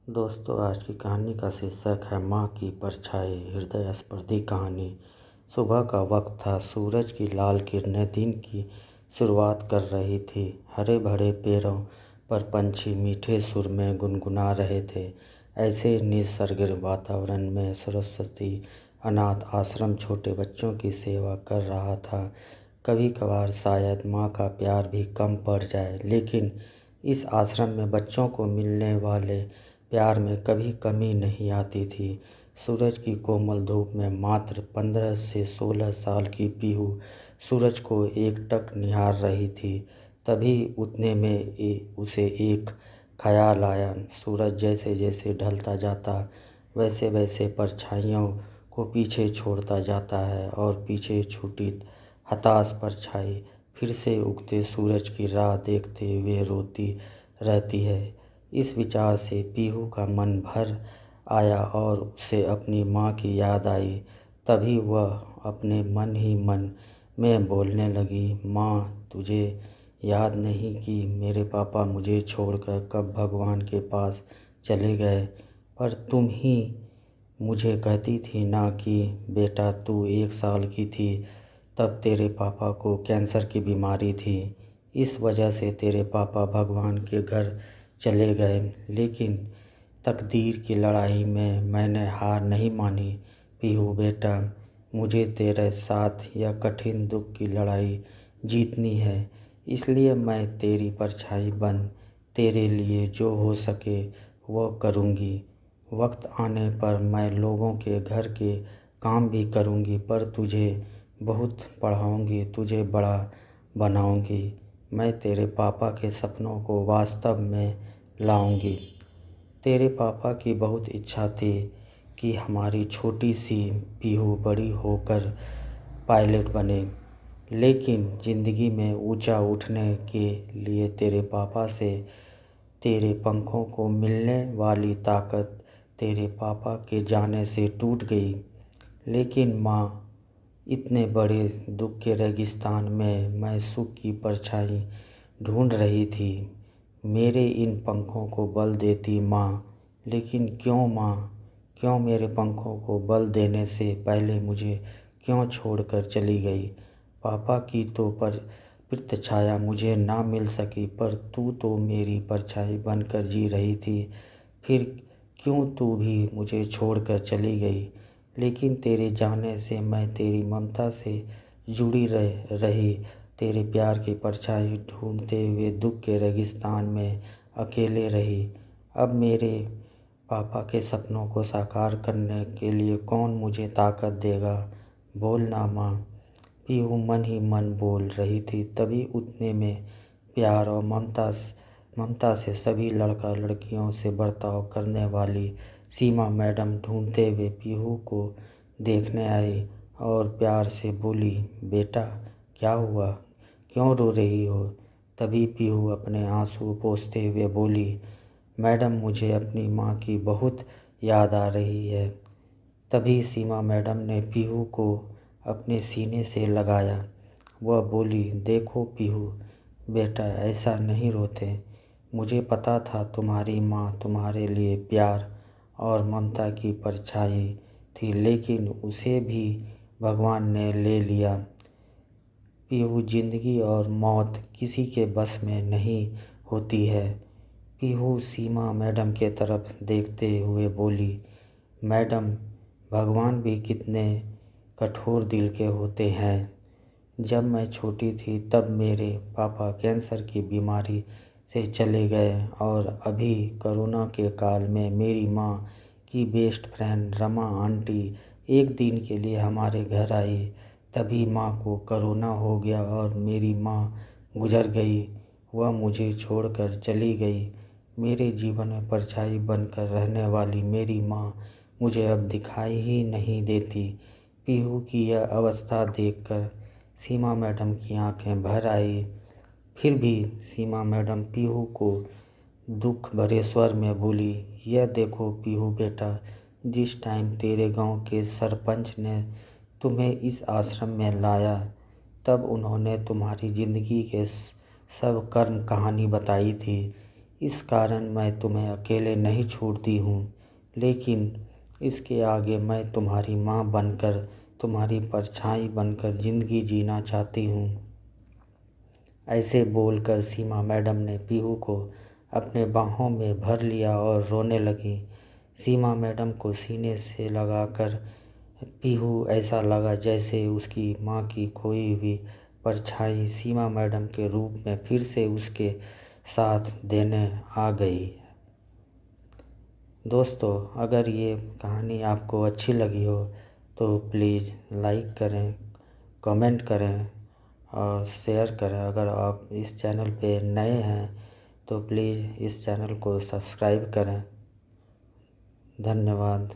दोस्तों, आज की कहानी का शीर्षक है माँ की परछाई। हृदयस्पर्शी कहानी। सुबह का वक्त था। सूरज की लाल किरणें दिन की शुरुआत कर रही थी। हरे भरे पेड़ों पर पंछी मीठे सुर में गुनगुना रहे थे। ऐसे निसर्ग वातावरण में सरस्वती अनाथ आश्रम छोटे बच्चों की सेवा कर रहा था। कभी कभार शायद माँ का प्यार भी कम पड़ जाए, लेकिन इस आश्रम में बच्चों को मिलने वाले प्यार में कभी कमी नहीं आती थी। सूरज की कोमल धूप में मात्र 15 से 16 साल की पीहू सूरज को एकटक निहार रही थी। तभी उतने में उसे एक ख्याल आया। सूरज जैसे जैसे ढलता जाता, वैसे वैसे परछाइयों को पीछे छोड़ता जाता है, और पीछे छूटी हताश परछाई फिर से उगते सूरज की राह देखते हुए रोती रहती है। इस विचार से पीहू का मन भर आया और उसे अपनी माँ की याद आई। तभी वह अपने मन ही मन में बोलने लगी, माँ, तुझे याद नहीं कि मेरे पापा मुझे छोड़कर कब भगवान के पास चले गए? पर तुम ही मुझे कहती थी ना कि बेटा, तू 1 साल की थी तब तेरे पापा को कैंसर की बीमारी थी। इस वजह से तेरे पापा भगवान के घर चले गए। लेकिन तकदीर की लड़ाई में मैंने हार नहीं मानी। पीहू बेटा, मुझे तेरे साथ यह कठिन दुख की लड़ाई जीतनी है। इसलिए मैं तेरी परछाई बन तेरे लिए जो हो सके वो करूँगी। वक्त आने पर मैं लोगों के घर के काम भी करूँगी, पर तुझे बहुत पढ़ाऊँगी, तुझे बड़ा बनाऊँगी। मैं तेरे पापा के सपनों को वास्तव में लाऊँगी। तेरे पापा की बहुत इच्छा थी कि हमारी छोटी सी पीहू बड़ी होकर पायलट बने, लेकिन ज़िंदगी में ऊंचा उठने के लिए तेरे पापा से तेरे पंखों को मिलने वाली ताकत तेरे पापा के जाने से टूट गई। लेकिन माँ, इतने बड़े दुख के रेगिस्तान में मैं सुख की परछाई ढूंढ रही थी। मेरे इन पंखों को बल देती माँ। लेकिन क्यों माँ, क्यों मेरे पंखों को बल देने से पहले मुझे क्यों छोड़कर चली गई? पापा की तो छाया मुझे ना मिल सकी, पर तू तो मेरी परछाई बनकर जी रही थी। फिर क्यों तू भी मुझे छोड़कर चली गई? लेकिन तेरे जाने से मैं तेरी ममता से जुड़ी रही। तेरे प्यार की परछाई ढूंढते हुए दुख के रेगिस्तान में अकेले रही। अब मेरे पापा के सपनों को साकार करने के लिए कौन मुझे ताकत देगा? बोल ना माँ। पीहू मन ही मन बोल रही थी। तभी उतने में प्यार और ममता से सभी लड़का लड़कियों से बर्ताव करने वाली सीमा मैडम ढूंढते हुए पीहू को देखने आई और प्यार से बोली, बेटा, क्या हुआ? क्यों रो रही हो? तभी पीहू अपने आंसू पोंछते हुए बोली, मैडम, मुझे अपनी माँ की बहुत याद आ रही है। तभी सीमा मैडम ने पीहू को अपने सीने से लगाया। वह बोली, देखो पीहू बेटा, ऐसा नहीं रोते। मुझे पता था तुम्हारी माँ तुम्हारे लिए प्यार और ममता की परछाई थी, लेकिन उसे भी भगवान ने ले लिया। पीहू, जिंदगी और मौत किसी के बस में नहीं होती है। पीहू सीमा मैडम के तरफ देखते हुए बोली, मैडम, भगवान भी कितने कठोर दिल के होते हैं। जब मैं छोटी थी तब मेरे पापा कैंसर की बीमारी से चले गए, और अभी कोरोना के काल में मेरी माँ की बेस्ट फ्रेंड रमा आंटी एक दिन के लिए हमारे घर आई। तभी माँ को कोरोना हो गया और मेरी माँ गुजर गई। वह मुझे छोड़कर चली गई। मेरे जीवन में परछाई बनकर रहने वाली मेरी माँ मुझे अब दिखाई ही नहीं देती। पीहू की यह अवस्था देखकर सीमा मैडम की आंखें भर आई। फिर भी सीमा मैडम पीहू को दुख भरे स्वर में बोली, यह देखो पीहू बेटा, जिस टाइम तेरे गांव के सरपंच ने तुम्हें इस आश्रम में लाया, तब उन्होंने तुम्हारी ज़िंदगी के सब कर्म कहानी बताई थी। इस कारण मैं तुम्हें अकेले नहीं छोड़ती हूँ, लेकिन इसके आगे मैं तुम्हारी माँ बनकर, तुम्हारी परछाई बनकर ज़िंदगी जीना चाहती हूँ। ऐसे बोलकर सीमा मैडम ने पीहू को अपने बाहों में भर लिया और रोने लगी। सीमा मैडम को सीने से लगाकर पीहू ऐसा लगा जैसे उसकी माँ की खोई हुई परछाई सीमा मैडम के रूप में फिर से उसके साथ देने आ गई। दोस्तों, अगर ये कहानी आपको अच्छी लगी हो तो प्लीज़ लाइक करें, कमेंट करें और शेयर करें। अगर आप इस चैनल पे नए हैं तो प्लीज़ इस चैनल को सब्सक्राइब करें। धन्यवाद।